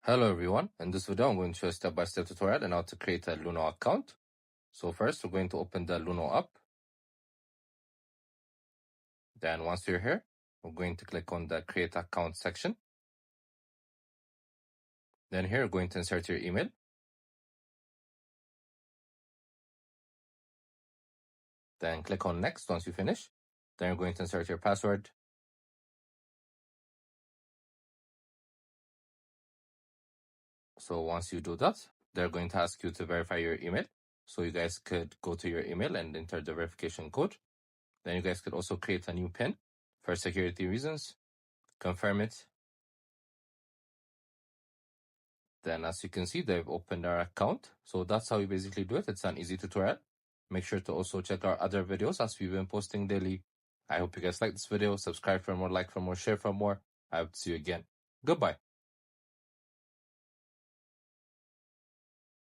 Hello everyone, in this video I'm going to show a step-by-step tutorial on how to create a Luno account. So first we're going to open the Luno app. Then once you're here, we're going to click on the create account section. Then here we're going to insert your email. Then click on next once you finish. Then you're going to insert your password. So once you do that, they're going to ask you to verify your email. So you guys could go to your email and enter the verification code. Then you guys could also create a new PIN for security reasons. Confirm it. Then as you can see, they've opened our account. So that's how you basically do it. It's an easy tutorial. Make sure to also check our other videos as we've been posting daily. I hope you guys like this video. Subscribe for more, like for more, share for more. I hope to see you again. Goodbye.